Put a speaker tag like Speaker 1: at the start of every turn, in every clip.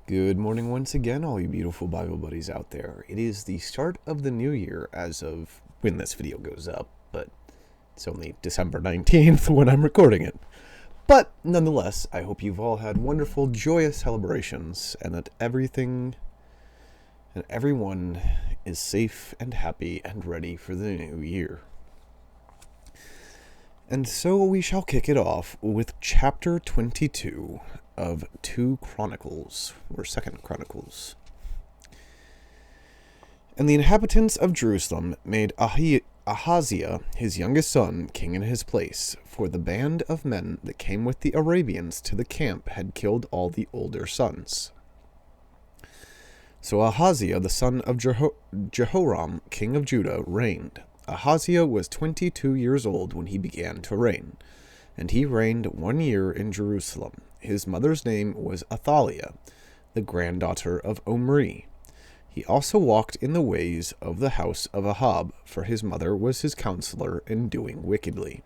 Speaker 1: Good morning once again, all you beautiful Bible buddies out there. It is the start of the new year as of when this video goes up, but it's only December 19th when I'm recording it. But nonetheless, I hope you've all had wonderful, joyous celebrations and that everything and everyone is safe and happy and ready for the new year. And so we shall kick it off with chapter 22 of 2 Chronicles, or 2nd Chronicles. And the inhabitants of Jerusalem made Ahaziah, his youngest son, king in his place, for the band of men that came with the Arabians to the camp had killed all the older sons. So Ahaziah, the son of Jehoram, king of Judah, reigned. Ahaziah was 22 years old when he began to reign, and he reigned 1 year in Jerusalem. His mother's name was Athaliah, the granddaughter of Omri. He also walked in the ways of the house of Ahab, for his mother was his counselor in doing wickedly.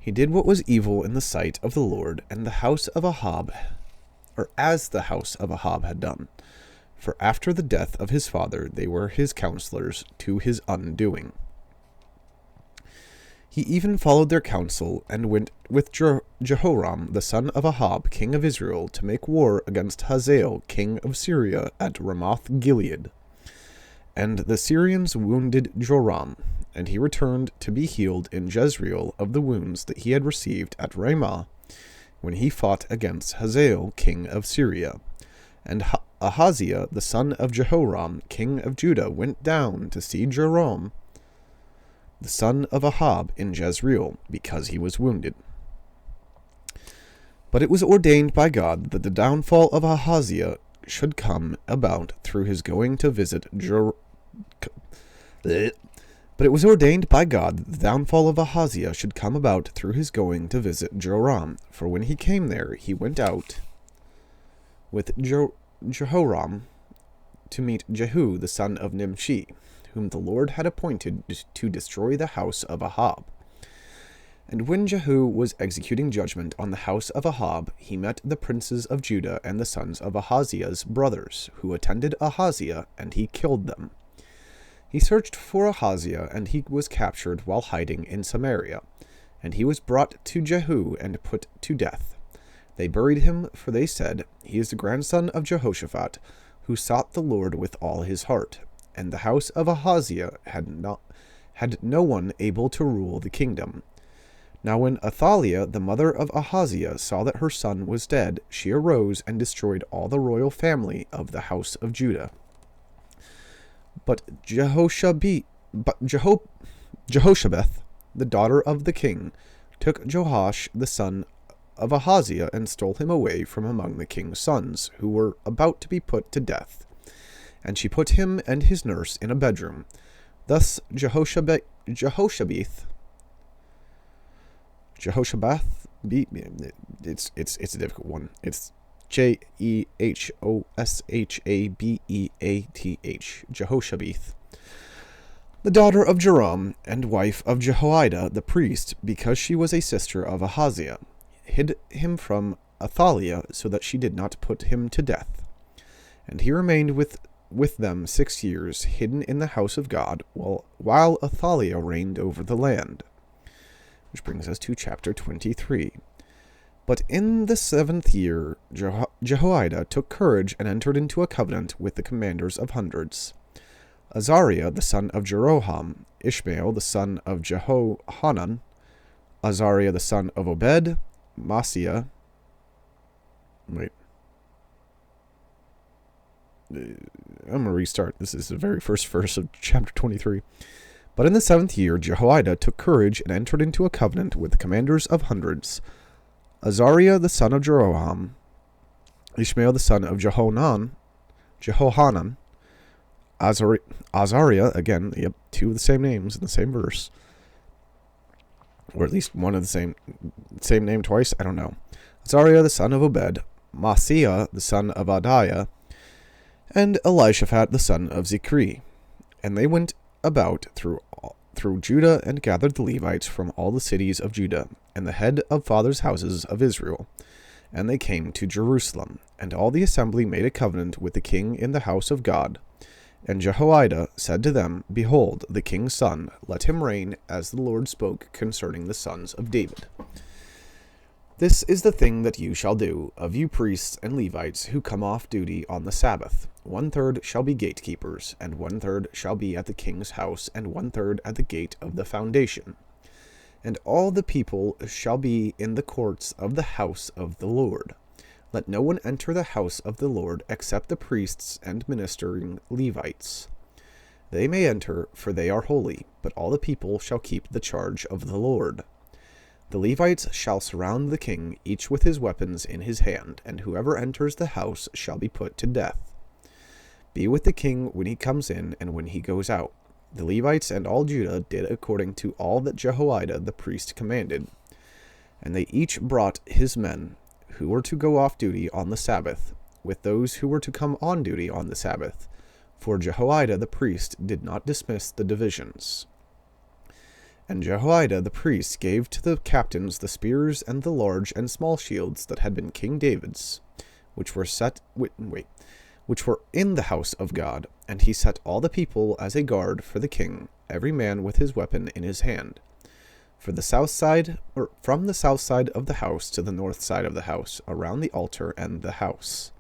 Speaker 1: He did what was evil in the sight of the Lord, and the house of Ahab, or as the house of Ahab had done. For after the death of his father, they were his counselors to his undoing. He even followed their counsel and went with Jehoram, the son of Ahab, king of Israel, to make war against Hazael, king of Syria, at Ramoth-Gilead. And the Syrians wounded Joram, and he returned to be healed in Jezreel of the wounds that he had received at Ramah, when he fought against Hazael, king of Syria. And Ahaziah, the son of Jehoram, king of Judah, went down to see Joram, the son of Ahab, in Jezreel, because he was wounded. But it was ordained by God that the downfall of Ahaziah should come about through his going to visit Joram. For when he came there, he went out with Jehoram to meet Jehu, the son of Nimshi, whom the Lord had appointed to destroy the house of Ahab. And when Jehu was executing judgment on the house of Ahab, he met the princes of Judah and the sons of Ahaziah's brothers, who attended Ahaziah, and he killed them. He searched for Ahaziah, and he was captured while hiding in Samaria. And he was brought to Jehu and put to death. They buried him, for they said, "He is the grandson of Jehoshaphat, who sought the Lord with all his heart." And the house of Ahaziah had no one able to rule the kingdom. Now when Athaliah, the mother of Ahaziah, saw that her son was dead, she arose and destroyed all the royal family of the house of Judah. But Jehoshabeth, the daughter of the king, took Joash, the son of Ahaziah, and stole him away from among the king's sons, who were about to be put to death. And she put him and his nurse in a bedroom. Thus Jehoshabeth, it's a difficult one. It's Jehoshabeath, Jehoshabeth, the daughter of Joram and wife of Jehoiada the priest, because she was a sister of Ahaziah, hid him from Athaliah, so that she did not put him to death. And he remained with them 6 years, hidden in the house of God, while Athaliah reigned over the land. Which brings us to chapter 23. But in the 7th year, Jehoiada took courage and entered into a covenant with the commanders of hundreds. Azariah, the son of Jeroham, Ishmael, the son of Jehohanan, Azariah, the son of Obed, Maaseiah, I'm going to restart. This is the very first verse of chapter 23. But in the 7th year, Jehoiada took courage and entered into a covenant with the commanders of hundreds. Azariah, the son of Jeroham, Ishmael, the son of Jehohanan, Azariah, again, yep, two of the same names in the same verse. Or at least one of the same name twice, I don't know. Azariah, the son of Obed, Maaseiah, the son of Adiah, and Elishaphat, the son of Zichri. And they went about through Judah and gathered the Levites from all the cities of Judah, and the head of fathers' houses of Israel, And they came to Jerusalem, and all the assembly made a covenant with the king in the house of God. And Jehoiada said to them, Behold, the king's son, let him reign, as the Lord spoke concerning the sons of David. This is the thing that you shall do, of you priests and Levites who come off duty on the Sabbath. 1/3 shall be gatekeepers, and 1/3 shall be at the king's house, and 1/3 at the gate of the foundation. And all the people shall be in the courts of the house of the Lord. Let no one enter the house of the Lord except the priests and ministering Levites. They may enter, for they are holy, but all the people shall keep the charge of the Lord. The Levites shall surround the king, each with his weapons in his hand, and whoever enters the house shall be put to death. Be with the king when he comes in and when he goes out. The Levites and all Judah did according to all that Jehoiada the priest commanded. And they each brought his men, who were to go off duty on the Sabbath, with those who were to come on duty on the Sabbath, for Jehoiada the priest did not dismiss the divisions. And Jehoiada the priest gave to the captains the spears and the large and small shields that had been King David's, which were in the house of God, and he set all the people as a guard for the king, every man with his weapon in his hand. From the south side of the house to the north side of the house, around the altar and the house.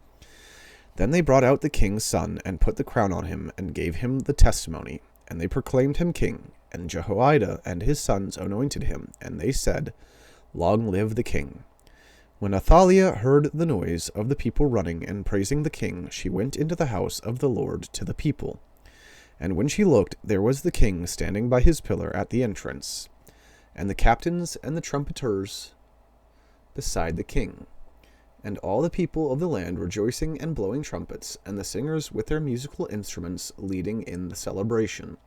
Speaker 1: Then they brought out the king's son, and put the crown on him, and gave him the testimony, and they proclaimed him king. And Jehoiada and his sons anointed him, and they said, Long live the king. When Athaliah heard the noise of the people running and praising the king, she went into the house of the Lord to the people. And when she looked, there was the king standing by his pillar at the entrance, and the captains and the trumpeters beside the king, and all the people of the land rejoicing and blowing trumpets, and the singers with their musical instruments leading in the celebration.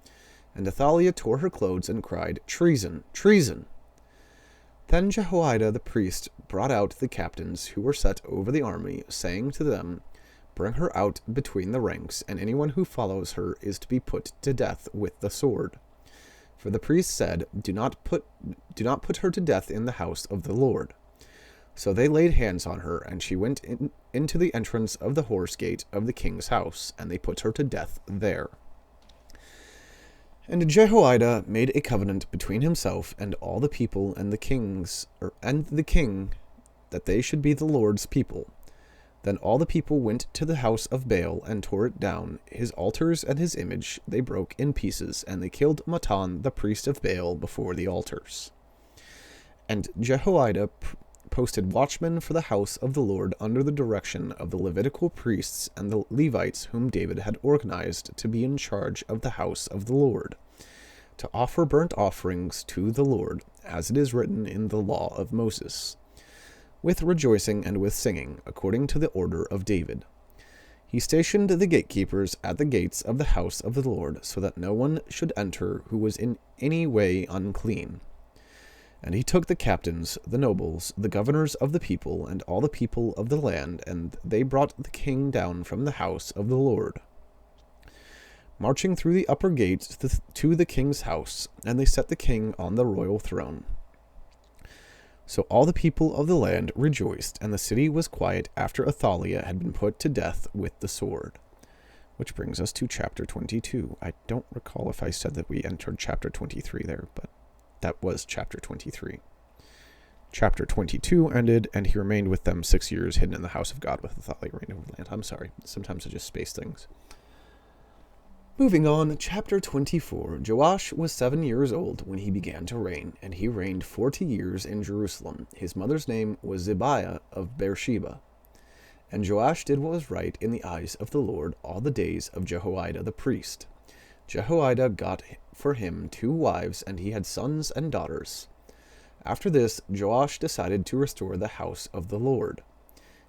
Speaker 1: And Athaliah tore her clothes and cried, Treason! Treason! Then Jehoiada the priest brought out the captains who were set over the army, saying to them, Bring her out between the ranks, and anyone who follows her is to be put to death with the sword. For the priest said, Do not put her to death in the house of the Lord. So they laid hands on her, and she went into the entrance of the horse gate of the king's house, and they put her to death there. And Jehoiada made a covenant between himself and all the people and the king, that they should be the Lord's people. Then all the people went to the house of Baal and tore it down. His altars and his image they broke in pieces, and they killed Matan the priest of Baal before the altars. And Jehoiada posted watchmen for the house of the Lord under the direction of the Levitical priests and the Levites whom David had organized to be in charge of the house of the Lord, to offer burnt offerings to the Lord, as it is written in the law of Moses, with rejoicing and with singing, according to the order of David. He stationed the gatekeepers at the gates of the house of the Lord, so that no one should enter who was in any way unclean. And he took the captains, the nobles, the governors of the people, and all the people of the land, and they brought the king down from the house of the Lord, marching through the upper gate to the king's house, and they set the king on the royal throne. So all the people of the land rejoiced, and the city was quiet after Athaliah had been put to death with the sword. Which brings us to chapter 22. I don't recall if I said that we entered chapter 23 there, but that was chapter 23. Chapter 22 ended, and he remained with them 6 years, hidden in the house of God with Athaliah reigned over the land. I'm sorry, sometimes I just space things. Moving on, chapter 24. Joash was 7 years old when he began to reign, and he reigned 40 years in Jerusalem. His mother's name was Zibiah of Beersheba. And Joash did what was right in the eyes of the Lord all the days of Jehoiada the priest. Jehoiada got for him 2 wives, and he had sons and daughters. After this, Joash decided to restore the house of the Lord.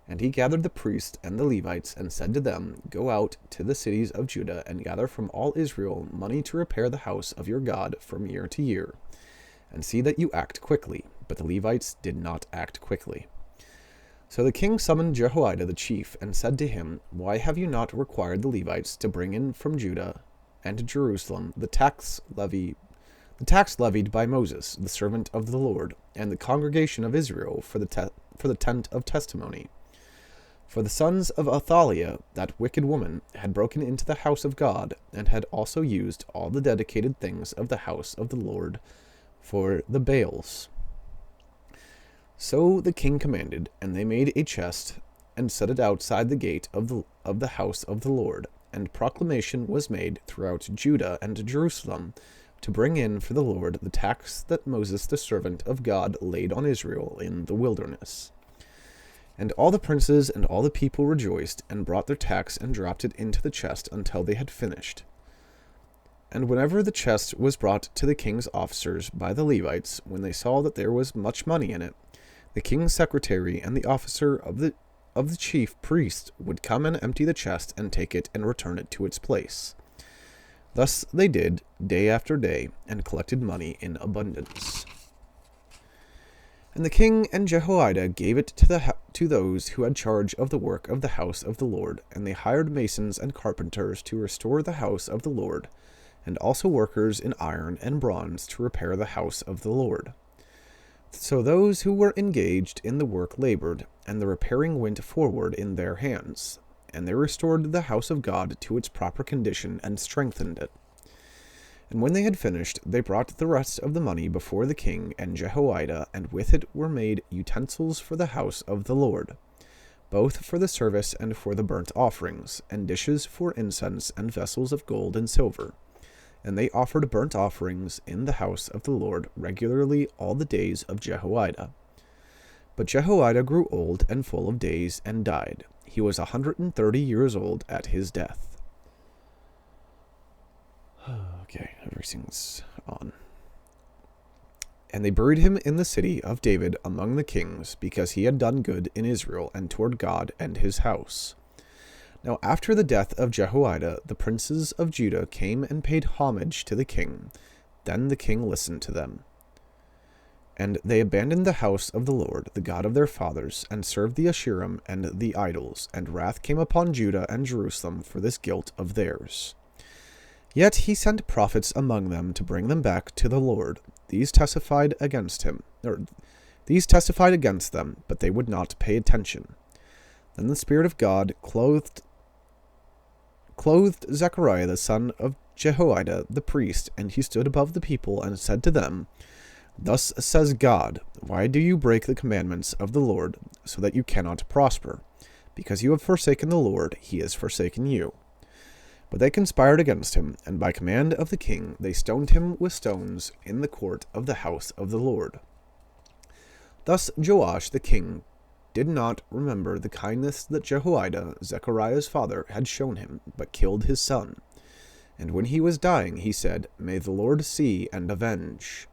Speaker 1: And he gathered the priests and the Levites, and said to them, Go out to the cities of Judah, and gather from all Israel money to repair the house of your God from year to year, and see that you act quickly. But the Levites did not act quickly. So the king summoned Jehoiada the chief, and said to him, Why have you not required the Levites to bring in from Judah and Jerusalem the tax levied by Moses, the servant of the Lord, and the congregation of Israel for the for the tent of testimony. For the sons of Athaliah, that wicked woman, had broken into the house of God, and had also used all the dedicated things of the house of the Lord for the Baals. So the king commanded, and they made a chest, and set it outside the gate of the house of the Lord. And proclamation was made throughout Judah and Jerusalem, to bring in for the Lord the tax that Moses the servant of God laid on Israel in the wilderness. And all the princes and all the people rejoiced, and brought their tax and dropped it into the chest until they had finished. And whenever the chest was brought to the king's officers by the Levites, when they saw that there was much money in it, the king's secretary and the officer of the chief priest would come and empty the chest and take it and return it to its place. Thus they did day after day, and collected money in abundance. And the king and Jehoiada gave it to those who had charge of the work of the house of the Lord, and they hired masons and carpenters to restore the house of the Lord, and also workers in iron and bronze to repair the house of the Lord. So those who were engaged in the work labored, and the repairing went forward in their hands, and they restored the house of God to its proper condition and strengthened it. And when they had finished, they brought the rest of the money before the king and Jehoiada, and with it were made utensils for the house of the Lord, both for the service and for the burnt offerings, and dishes for incense, and vessels of gold and silver. And they offered burnt offerings in the house of the Lord regularly all the days of Jehoiada. But Jehoiada grew old and full of days, and died. He was 130 years old at his death. Okay, everything's on. And they buried him in the city of David among the kings, because he had done good in Israel and toward God and his house. Now after the death of Jehoiada, the princes of Judah came and paid homage to the king. Then the king listened to them. And they abandoned the house of the Lord, the God of their fathers, and served the Asherim and the idols, and wrath came upon Judah and Jerusalem for this guilt of theirs. Yet he sent prophets among them to bring them back to the Lord. These testified against them, but they would not pay attention. Then the Spirit of God clothed Zechariah the son of Jehoiada the priest, and he stood above the people and said to them, Thus says God, why do you break the commandments of the Lord, so that you cannot prosper? Because you have forsaken the Lord, he has forsaken you. But they conspired against him, and by command of the king they stoned him with stones in the court of the house of the Lord. Thus Joash the king did not remember the kindness that Jehoiada, Zechariah's father, had shown him, but killed his son. And when he was dying, he said, May the Lord see and avenge.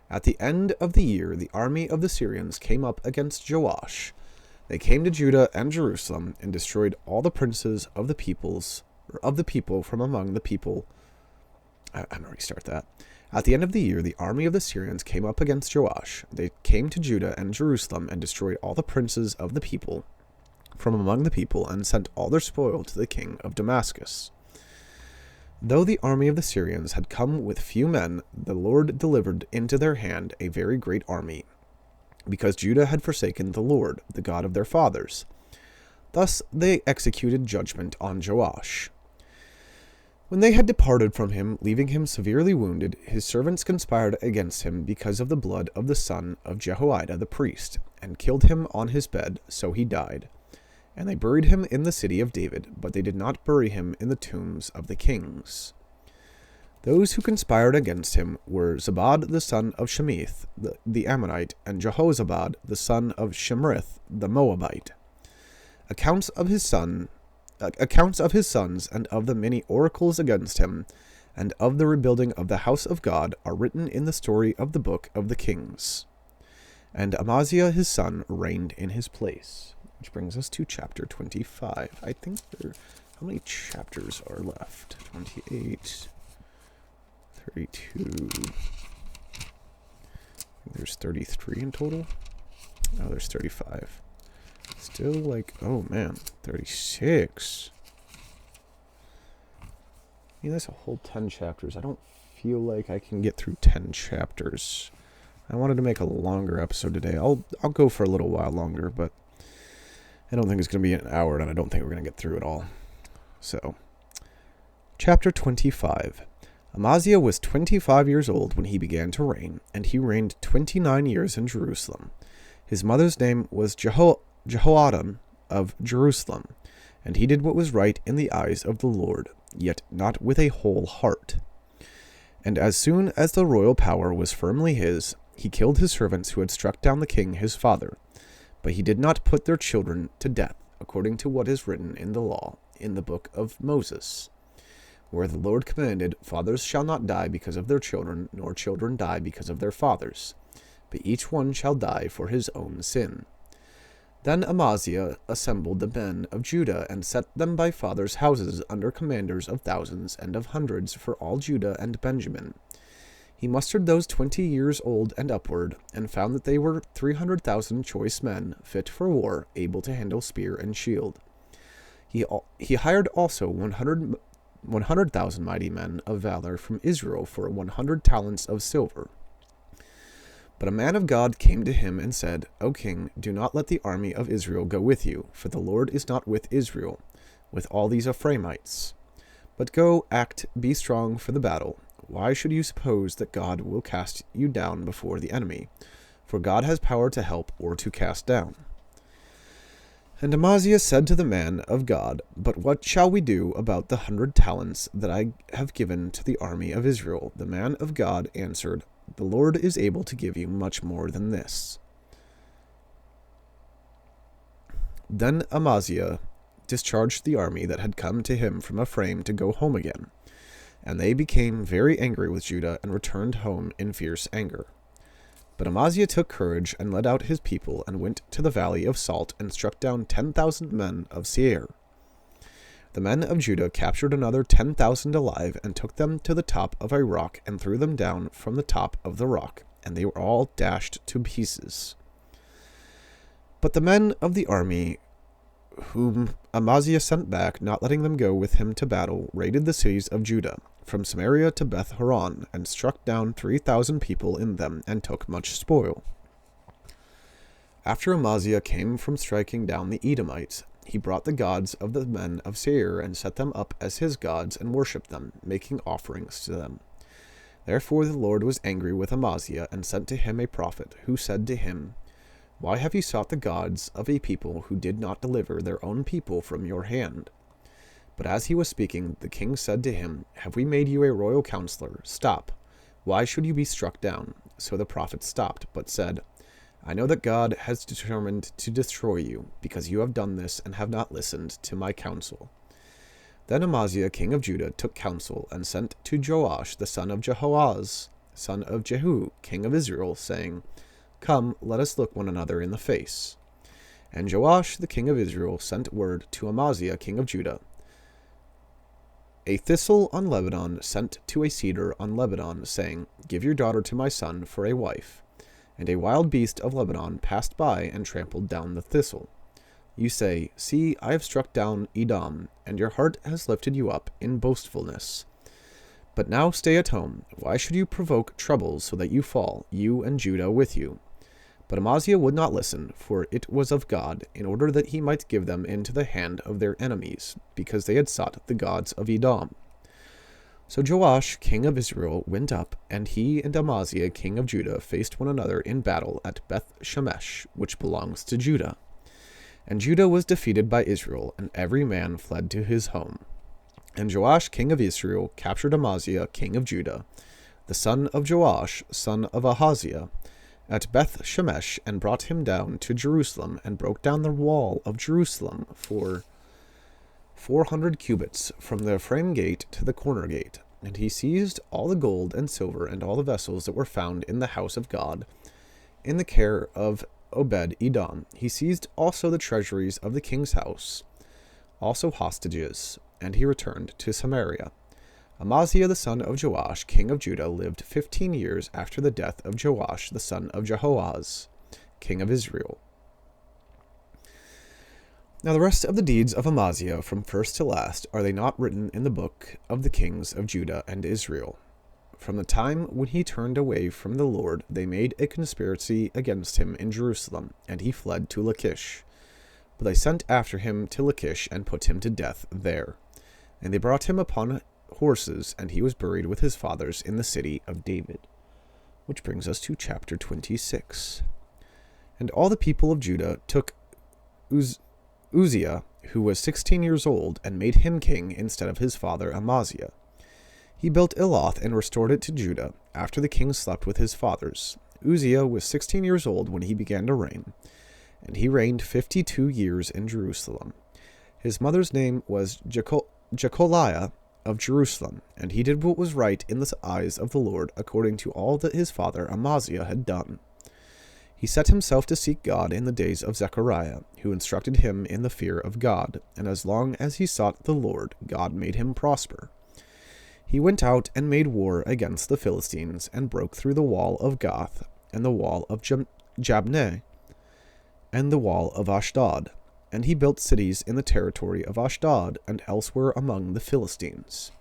Speaker 1: At the end of the year, the army of the Syrians came up against Joash. They came to Judah and Jerusalem, and destroyed all the princes of the people from among the people. I'm going to restart that. At the end of the year, the army of the Syrians came up against Joash. They came to Judah and Jerusalem, and destroyed all the princes of the people from among the people, and sent all their spoil to the king of Damascus. Though the army of the Syrians had come with few men, the Lord delivered into their hand a very great army, because Judah had forsaken the Lord, the God of their fathers. Thus they executed judgment on Joash. When they had departed from him, leaving him severely wounded, his servants conspired against him because of the blood of the son of Jehoiada the priest, and killed him on his bed, so he died. And they buried him in the city of David, but they did not bury him in the tombs of the kings. Those who conspired against him were Zabad the son of Shemith, the Ammonite, and Jehozabad the son of Shemrith, the Moabite. Accounts of his sons and of the many oracles against him, and of the rebuilding of the house of God, are written in the story of the book of the kings. And Amaziah his son reigned in his place. Which brings us to chapter 25. I think how many chapters are left? 28, 32. There's 33 in total. Oh, there's 35. Still oh man, 36. That's a whole 10 chapters. I don't feel like I can get through 10 chapters I wanted to make a longer episode today. I'll go for a little while longer, but I don't think it's going to be an hour, and I don't think we're going to get through it all. So, Chapter 25. Amaziah was 25 years old when he began to reign, and he reigned 29 years in Jerusalem. His mother's name was Jehoaddan of Jerusalem, and he did what was right in the eyes of the Lord, yet not with a whole heart. And as soon as the royal power was firmly his, he killed his servants who had struck down the king his father. But he did not put their children to death, according to what is written in the law, in the book of Moses, where the Lord commanded, Fathers shall not die because of their children, nor children die because of their fathers, but each one shall die for his own sin. Then Amaziah assembled the men of Judah, and set them by fathers' houses under commanders of thousands and of hundreds for all Judah and Benjamin. He mustered those 20 years old and upward, and found that they were 300,000 choice men, fit for war, able to handle spear and shield. He hired also 100,000 mighty men of valor from Israel for 100 talents of silver. But a man of God came to him and said, O king, do not let the army of Israel go with you, for the Lord is not with Israel, with all these Ephraimites. But go, act, be strong for the battle. Why should you suppose that God will cast you down before the enemy? For God has power to help or to cast down. And Amaziah said to the man of God, But what shall we do about the 100 talents that I have given to the army of Israel? The man of God answered, The Lord is able to give you much more than this. Then Amaziah discharged the army that had come to him from Ephraim to go home again. And they became very angry with Judah and returned home in fierce anger. But Amaziah took courage and led out his people and went to the valley of Salt and struck down 10,000 men of Seir. The men of Judah captured another 10,000 alive and took them to the top of a rock and threw them down from the top of the rock, and they were all dashed to pieces. But the men of the army whom Amaziah sent back, not letting them go with him to battle, raided the cities of Judah, from Samaria to Beth Horon, and struck down 3,000 people in them, and took much spoil. After Amaziah came from striking down the Edomites, he brought the gods of the men of Seir, and set them up as his gods, and worshipped them, making offerings to them. Therefore the Lord was angry with Amaziah, and sent to him a prophet, who said to him, Why have you sought the gods of a people who did not deliver their own people from your hand? But as he was speaking, the king said to him, Have we made you a royal counselor? Stop. Why should you be struck down? So the prophet stopped, but said, I know that God has determined to destroy you, because you have done this and have not listened to my counsel. Then Amaziah king of Judah took counsel, and sent to Joash the son of Jehoahaz, son of Jehu, king of Israel, saying, Come, let us look one another in the face. And Joash the king of Israel sent word to Amaziah king of Judah, A thistle on Lebanon sent to a cedar on Lebanon, saying, Give your daughter to my son for a wife. And a wild beast of Lebanon passed by and trampled down the thistle. You say, See, I have struck down Edom, and your heart has lifted you up in boastfulness. But now stay at home. Why should you provoke troubles so that you fall, you and Judah with you? But Amaziah would not listen, for it was of God, in order that he might give them into the hand of their enemies, because they had sought the gods of Edom. So Joash, king of Israel, went up, and he and Amaziah, king of Judah, faced one another in battle at Beth Shemesh, which belongs to Judah. And Judah was defeated by Israel, and every man fled to his home. And Joash, king of Israel, captured Amaziah, king of Judah, the son of Joash, son of Ahaziah, at Beth Shemesh, and brought him down to Jerusalem, and broke down the wall of Jerusalem for 400 cubits, from the Ephraim gate to the corner gate. And he seized all the gold and silver and all the vessels that were found in the house of God, in the care of Obed-Edom. He seized also the treasuries of the king's house, also hostages, and he returned to Samaria. Amaziah the son of Joash, king of Judah, lived 15 years after the death of Joash the son of Jehoahaz, king of Israel. Now the rest of the deeds of Amaziah, from first to last, are they not written in the book of the kings of Judah and Israel? From the time when he turned away from the Lord, they made a conspiracy against him in Jerusalem, and he fled to Lachish. But they sent after him to Lachish and put him to death there. And they brought him upon horses, and he was buried with his fathers in the city of David. Which brings us to chapter 26. And all the people of Judah took Uzziah, who was 16 years old, and made him king instead of his father Amaziah. He built Eloth and restored it to Judah, after the king slept with his fathers. Uzziah was 16 years old when he began to reign, and he reigned 52 years in Jerusalem. His mother's name was Jecoliah of Jerusalem, and he did what was right in the eyes of the Lord, according to all that his father Amaziah had done. He set himself to seek God in the days of Zechariah, who instructed him in the fear of God, and as long as he sought the Lord, God made him prosper. He went out and made war against the Philistines, and broke through the wall of Gath, and the wall of Jabneh, and the wall of Ashdod. And he built cities in the territory of Ashdod, and elsewhere among the Philistines.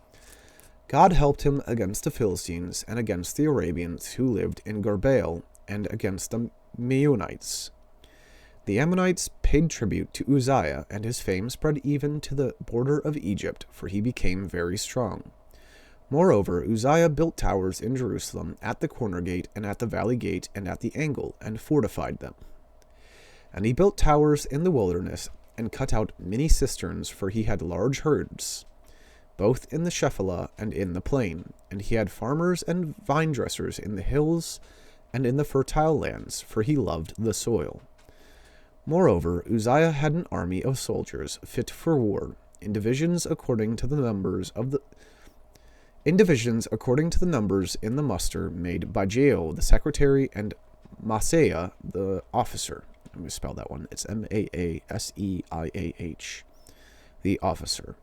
Speaker 1: God helped him against the Philistines, and against the Arabians who lived in Gurbaal, and against the Meunites. The Ammonites paid tribute to Uzziah, and his fame spread even to the border of Egypt, for he became very strong. Moreover, Uzziah built towers in Jerusalem, at the corner gate, and at the valley gate, and at the angle, and fortified them. And he built towers in the wilderness, and cut out many cisterns, for he had large herds, both in the Shephelah and in the plain. And he had farmers and vine dressers in the hills and in the fertile lands, for he loved the soil. Moreover, Uzziah had an army of soldiers fit for war, in divisions according to the numbers in the muster made by Jael the secretary and Maaseiah the officer. Let me spell that one. It's Maaseiah, the officer,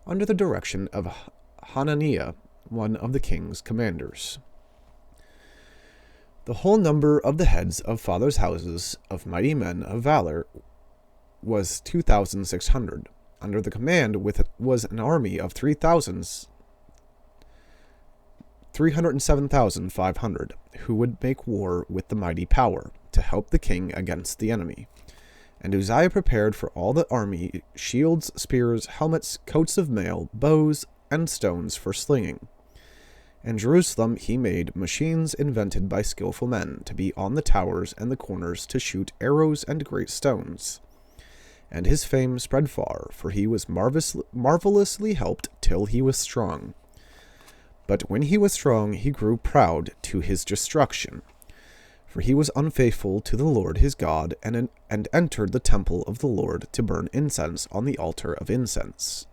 Speaker 1: under the direction of Hananiah, one of the king's commanders. The whole number of the heads of fathers' houses of mighty men of valor was 2,600. Under the command was an army of 307,500, who would make war with the mighty power, to help the king against the enemy. And Uzziah prepared for all the army shields, spears, helmets, coats of mail, bows, and stones for slinging. In Jerusalem he made machines invented by skillful men, to be on the towers and the corners to shoot arrows and great stones. And his fame spread far, for he was marvelously helped till he was strong. But when he was strong, he grew proud to his destruction. For he was unfaithful to the Lord his God, and entered the temple of the Lord to burn incense on the altar of incense.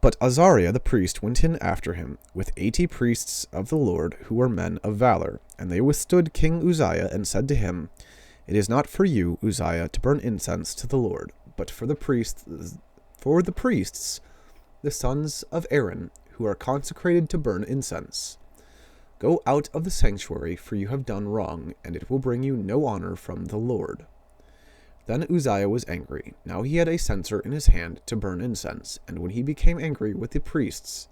Speaker 1: But Azariah the priest went in after him, with 80 priests of the Lord, who were men of valor. And they withstood King Uzziah, and said to him, It is not for you, Uzziah, to burn incense to the Lord, but for the priests, the sons of Aaron, who are consecrated to burn incense. Go out of the sanctuary, for you have done wrong, and it will bring you no honor from the Lord. Then Uzziah was angry. Now he had a censer in his hand to burn incense, and when he became angry with the priests,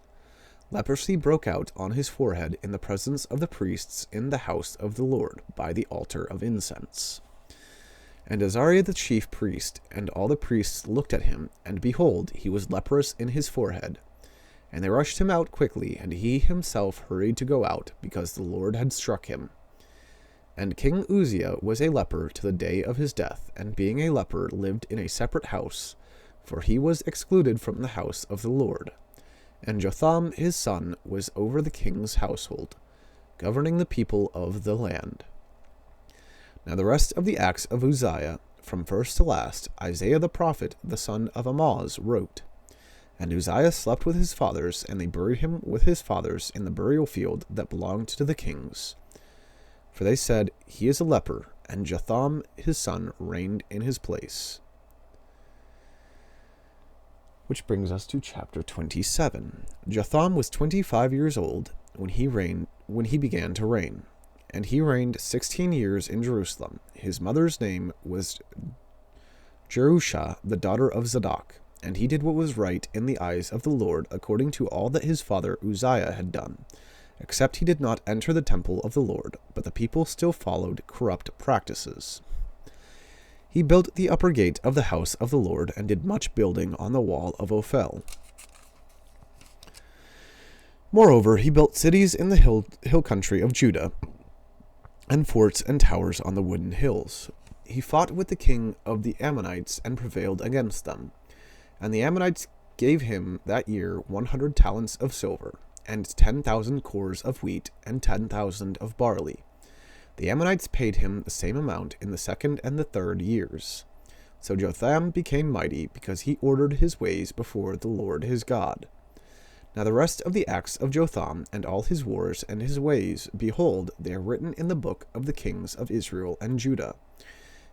Speaker 1: leprosy broke out on his forehead in the presence of the priests in the house of the Lord, by the altar of incense. And Azariah the chief priest and all the priests looked at him, and behold, he was leprous in his forehead. And they rushed him out quickly, and he himself hurried to go out, because the Lord had struck him. And King Uzziah was a leper to the day of his death, and being a leper lived in a separate house, for he was excluded from the house of the Lord. And Jotham his son was over the king's household, governing the people of the land. Now the rest of the acts of Uzziah, from first to last, Isaiah the prophet, the son of Amoz, wrote. And Uzziah slept with his fathers, and they buried him with his fathers in the burial field that belonged to the kings. For they said, He is a leper, and Jotham his son reigned in his place. Which brings us to chapter 27. Jotham was 25 years old when he began to reign, and he reigned 16 years in Jerusalem. His mother's name was Jerusha, the daughter of Zadok. and he did what was right in the eyes of the Lord, according to all that his father Uzziah had done, except he did not enter the temple of the Lord, but the people still followed corrupt practices. He built the upper gate of the house of the Lord, and did much building on the wall of Ophel. Moreover, he built cities in the hill country of Judah, and forts and towers on the wooded hills. He fought with the king of the Ammonites, and prevailed against them. And the Ammonites gave him that year 100 talents of silver, and 10,000 cores of wheat, and 10,000 of barley. The Ammonites paid him the same amount in the second and the third years. So Jotham became mighty, because he ordered his ways before the Lord his God. Now the rest of the acts of Jotham, and all his wars and his ways, behold, they are written in the book of the kings of Israel and Judah.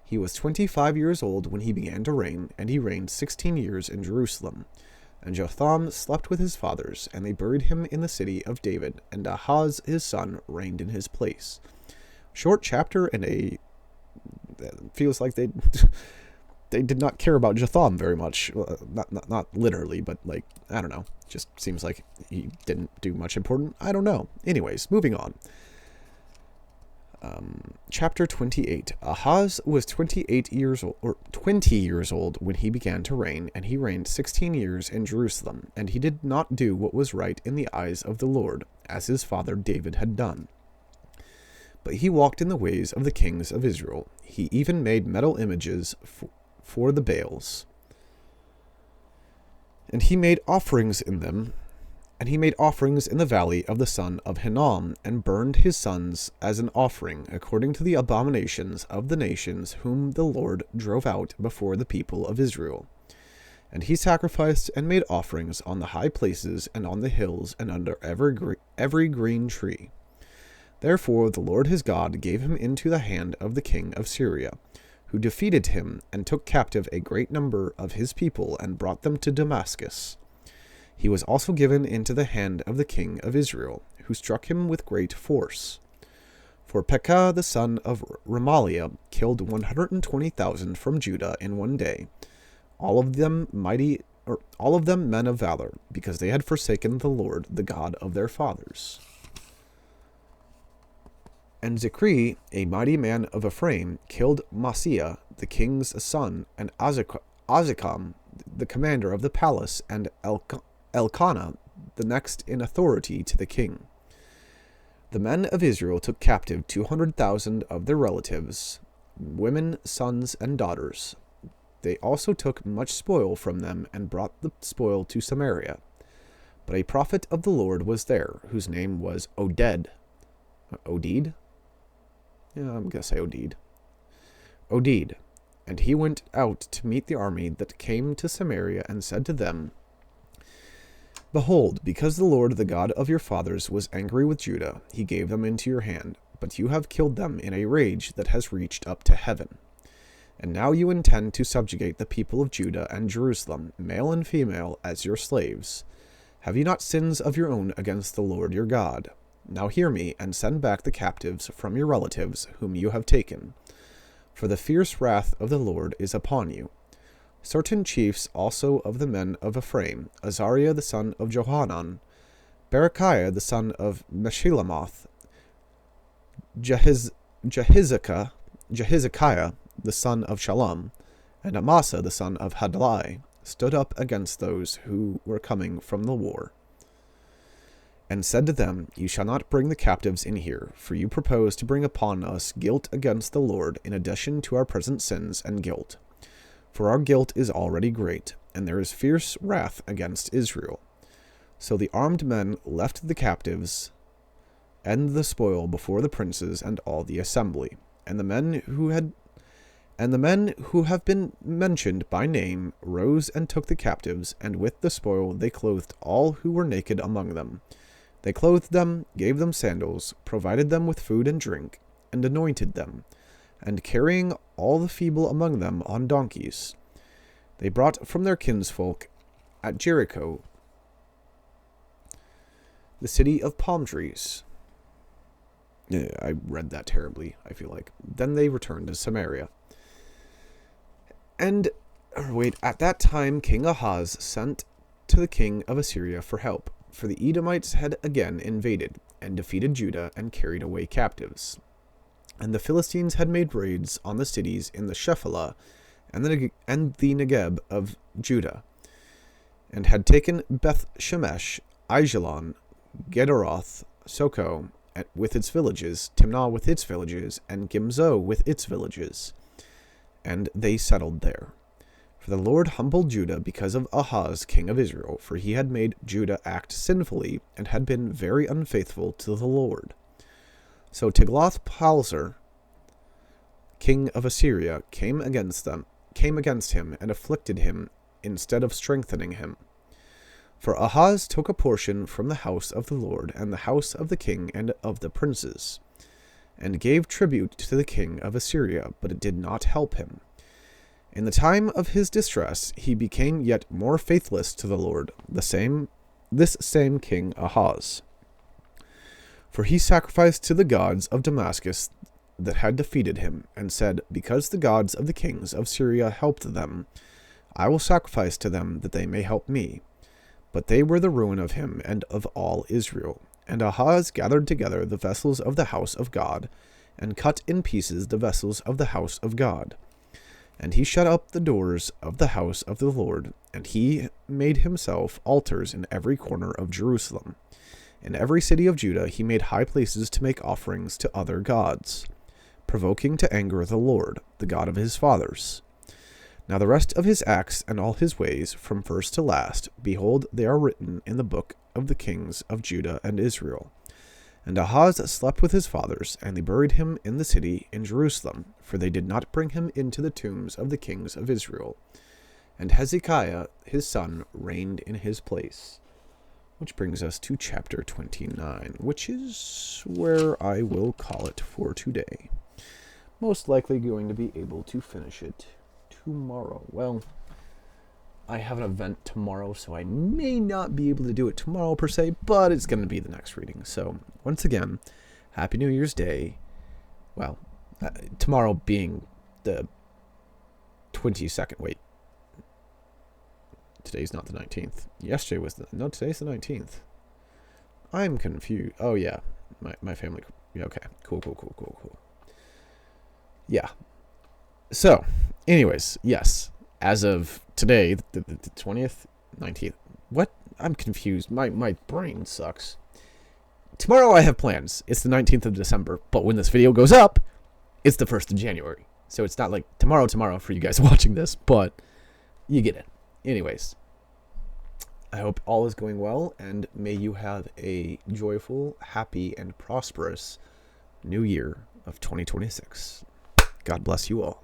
Speaker 1: He was 25 years old when he began to reign, and he reigned 16 years in Jerusalem. And Jotham slept with his fathers, and they buried him in the city of David, and Ahaz his son reigned in his place. Short chapter, and it feels like they did not care about Jotham very much. Not literally, but like, I don't know. Just seems like he didn't do much important. I don't know. Anyways, moving on. Chapter 28. Ahaz was 20 years old when he began to reign, and he reigned 16 years in Jerusalem, and he did not do what was right in the eyes of the Lord, as his father David had done. But he walked in the ways of the kings of Israel. He even made metal images for the Baals. And he made offerings in them, and he made offerings in the valley of the son of Hinnom, and burned his sons as an offering, according to the abominations of the nations whom the Lord drove out before the people of Israel. And he sacrificed and made offerings on the high places and on the hills and under every green tree. Therefore the Lord his God gave him into the hand of the king of Syria, who defeated him and took captive a great number of his people and brought them to Damascus. He was also given into the hand of the king of Israel, who struck him with great force. For Pekah the son of Remaliah killed 120,000 from Judah in one day, all of them men of valor, because they had forsaken the Lord, the God of their fathers. And Zikri, a mighty man of Ephraim, killed Maaseiah, the king's son, and Azikam, the commander of the palace, and Elkanah, the next in authority to the king. The men of Israel took captive 200,000 of their relatives, women, sons, and daughters. They also took much spoil from them and brought the spoil to Samaria. But a prophet of the Lord was there, whose name was Oded. Oded? Yeah, I'm going to say Oded. Oded. And he went out to meet the army that came to Samaria, and said to them, Behold, because the Lord, the God of your fathers, was angry with Judah, he gave them into your hand, but you have killed them in a rage that has reached up to heaven. And now you intend to subjugate the people of Judah and Jerusalem, male and female, as your slaves. Have you not sins of your own against the Lord your God? Now hear me, and send back the captives from your relatives, whom you have taken. For the fierce wrath of the Lord is upon you. Certain chiefs also of the men of Ephraim, Azariah the son of Johanan, Berechiah the son of Meshillemoth, Jehizekiah the son of Shallum, and Amasa the son of Hadlai, stood up against those who were coming from the war, and said to them, You shall not bring the captives in here, for you propose to bring upon us guilt against the Lord, in addition to our present sins and guilt. For our guilt is already great, and there is fierce wrath against Israel. So the armed men left the captives and the spoil before the princes and all the assembly, and the men who have been mentioned by name rose and took the captives, and with the spoil they clothed all who were naked among them. They clothed them, gave them sandals, provided them with food and drink, and anointed them, and carrying all the feeble among them on donkeys, they brought from their kinsfolk at Jericho the city of palm trees. I read that terribly, I feel like. Then they returned to Samaria. And At that time, King Ahaz sent to the king of Assyria for help, for the Edomites had again invaded and defeated Judah and carried away captives. And the Philistines had made raids on the cities in the Shephelah and the Negeb of Judah, and had taken Beth Shemesh, Aijalon, Gederoth, Soko with its villages, Timnah with its villages, and Gimzo with its villages. And they settled there. For the Lord humbled Judah because of Ahaz, king of Israel, for he had made Judah act sinfully and had been very unfaithful to the Lord. So Tiglath-Pileser, king of Assyria, came against him and afflicted him instead of strengthening him. For Ahaz took a portion from the house of the Lord and the house of the king and of the princes, and gave tribute to the king of Assyria, but it did not help him. In the time of his distress, he became yet more faithless to the Lord, this same king Ahaz. For he sacrificed to the gods of Damascus that had defeated him, and said, Because the gods of the kings of Syria helped them, I will sacrifice to them that they may help me. But they were the ruin of him and of all Israel. And Ahaz gathered together the vessels of the house of God, and cut in pieces the vessels of the house of God. And he shut up the doors of the house of the Lord, and he made himself altars in every corner of Jerusalem. In every city of Judah he made high places to make offerings to other gods, provoking to anger the Lord, the God of his fathers. Now the rest of his acts and all his ways, from first to last, behold, they are written in the book of the kings of Judah and Israel. And Ahaz slept with his fathers, and they buried him in the city in Jerusalem, for they did not bring him into the tombs of the kings of Israel. And Hezekiah his son reigned in his place. Which brings us to chapter 29, which is where I will call it for today. Most likely going to be able to finish it tomorrow. Well, I have an event tomorrow, so I may not be able to do it tomorrow per se, but it's going to be the next reading. So, once again, Happy New Year's Day. Well, tomorrow being the 22nd. Wait. Today's not the 19th. Yesterday was no, today's the 19th. I'm confused. Oh, yeah. My family. Yeah, okay. Cool. Yeah. So, anyways, yes. As of today, the 20th, 19th. What? I'm confused. My brain sucks. Tomorrow I have plans. It's the 19th of December, but when this video goes up, it's the 1st of January. So it's not like tomorrow for you guys watching this, but you get it. Anyways, I hope all is going well, and may you have a joyful, happy, and prosperous new year of 2026. God bless you all.